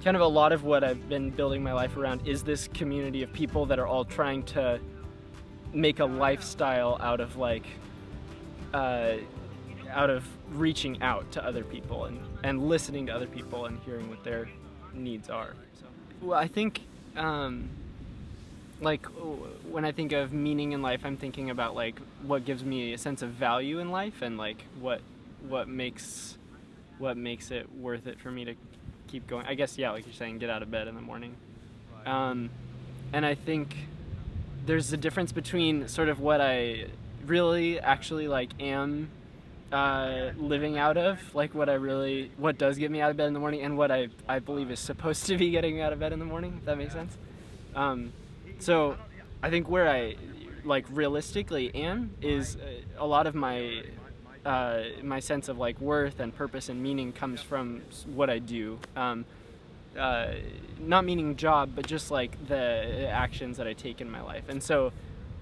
kind of a lot of what I've been building my life around is this community of people that are all trying to make a lifestyle out of reaching out to other people and listening to other people and hearing what their needs are. So, well, I think like when I think of meaning in life, I'm thinking about like what gives me a sense of value in life and like what makes it worth it for me to keep going. I guess, yeah, like you're saying, get out of bed in the morning. And I think there's a difference between sort of what I really actually like am living out of, like what does get me out of bed in the morning, and what I believe is supposed to be getting me out of bed in the morning, if that makes sense. So I think where I like realistically am is a lot of my sense of like worth and purpose and meaning comes from what I do. Not meaning job, but just like the actions that I take in my life. And so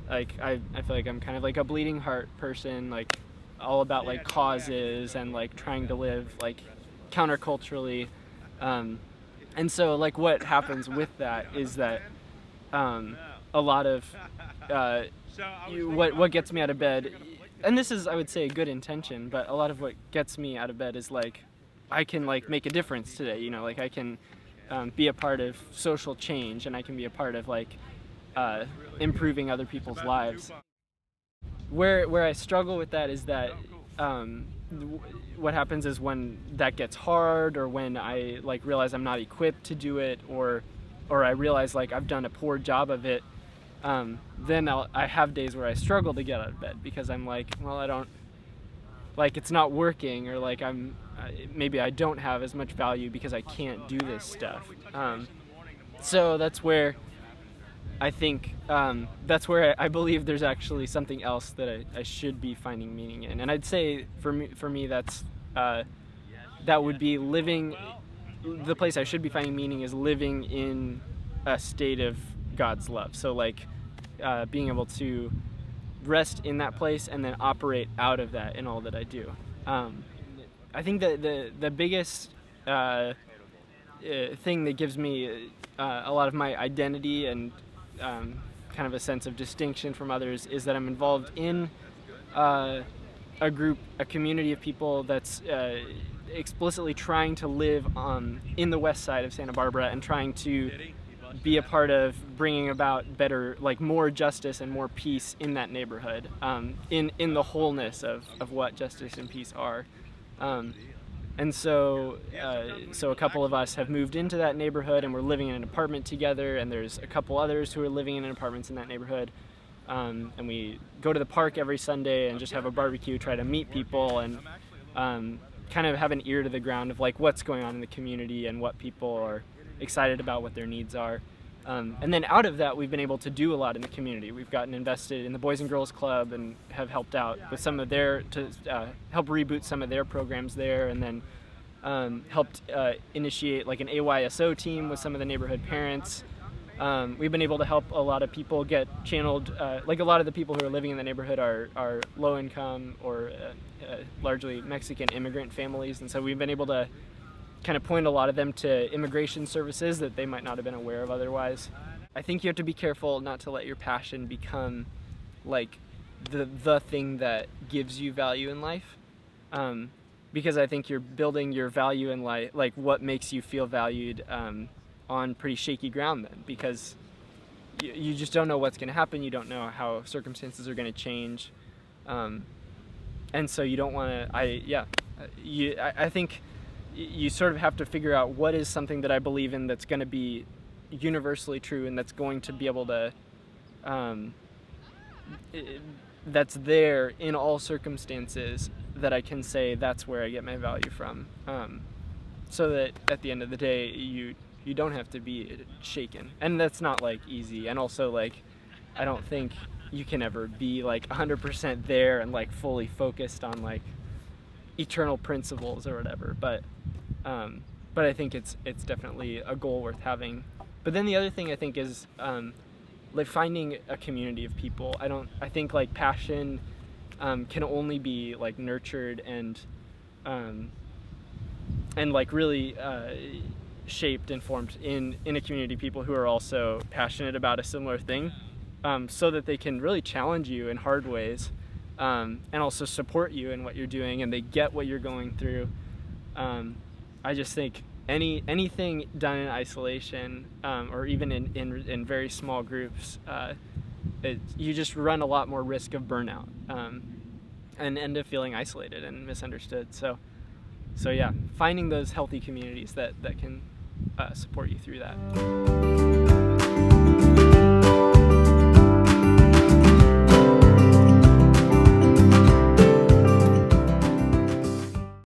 like I feel like I'm kind of like a bleeding heart person, like all about like causes and like trying to live like counterculturally. And so like what happens with that is that a lot of what gets me out of bed, and this is, I would say, a good intention, but a lot of what gets me out of bed is like I can like make a difference today, you know, like I can be a part of social change, and I can be a part of like improving other people's lives. Where I struggle with that is that what happens is when that gets hard, or when I like realize I'm not equipped to do it, or I realize like I've done a poor job of it, then I have days where I struggle to get out of bed because I'm like, well, I don't, like it's not working, or like maybe I don't have as much value because I can't do this stuff. So that's where I think, that's where I believe there's actually something else that I should be finding meaning in. And I'd say for me that's, that would be living, the place I should be finding meaning is living in a state of God's love. So like being able to rest in that place and then operate out of that in all that I do. I think that the biggest thing that gives me a lot of my identity and kind of a sense of distinction from others is that I'm involved in a community of people that's explicitly trying to live in the west side of Santa Barbara and trying to be a part of bringing about better, like more justice and more peace in that neighborhood, in the wholeness of what justice and peace are. And so a couple of us have moved into that neighborhood, and we're living in an apartment together, and there's a couple others who are living in apartments in that neighborhood. And we go to the park every Sunday and just have a barbecue, try to meet people, and kind of have an ear to the ground of like what's going on in the community and what people are excited about, what their needs are. And then out of that, we've been able to do a lot in the community. We've gotten invested in the Boys and Girls Club and have helped out with some of to help reboot some of their programs there, and then helped initiate like an AYSO team with some of the neighborhood parents. We've been able to help a lot of people get channeled, like a lot of the people who are living in the neighborhood are low income or largely Mexican immigrant families, and so we've been able to kind of point a lot of them to immigration services that they might not have been aware of otherwise. I think you have to be careful not to let your passion become like the thing that gives you value in life, because I think you're building your value in life, like what makes you feel valued, on pretty shaky ground then, because you just don't know what's going to happen. You don't know how circumstances are going to change, and so you don't want to. I think you sort of have to figure out what is something that I believe in that's going to be universally true and that's going to be able to, that's there in all circumstances, that I can say that's where I get my value from, so that at the end of the day you don't have to be shaken. And that's not like easy, and also like I don't think you can ever be like 100% there and like fully focused on like eternal principles or whatever, but I think it's definitely a goal worth having. But then the other thing I think is like finding a community of people. I think like passion can only be like nurtured and like really shaped and formed in a community of people who are also passionate about a similar thing, so that they can really challenge you in hard ways, and also support you in what you're doing, and they get what you're going through. I just think anything done in isolation, or even in very small groups, you just run a lot more risk of burnout, and end up feeling isolated and misunderstood. So yeah, finding those healthy communities that can support you through that.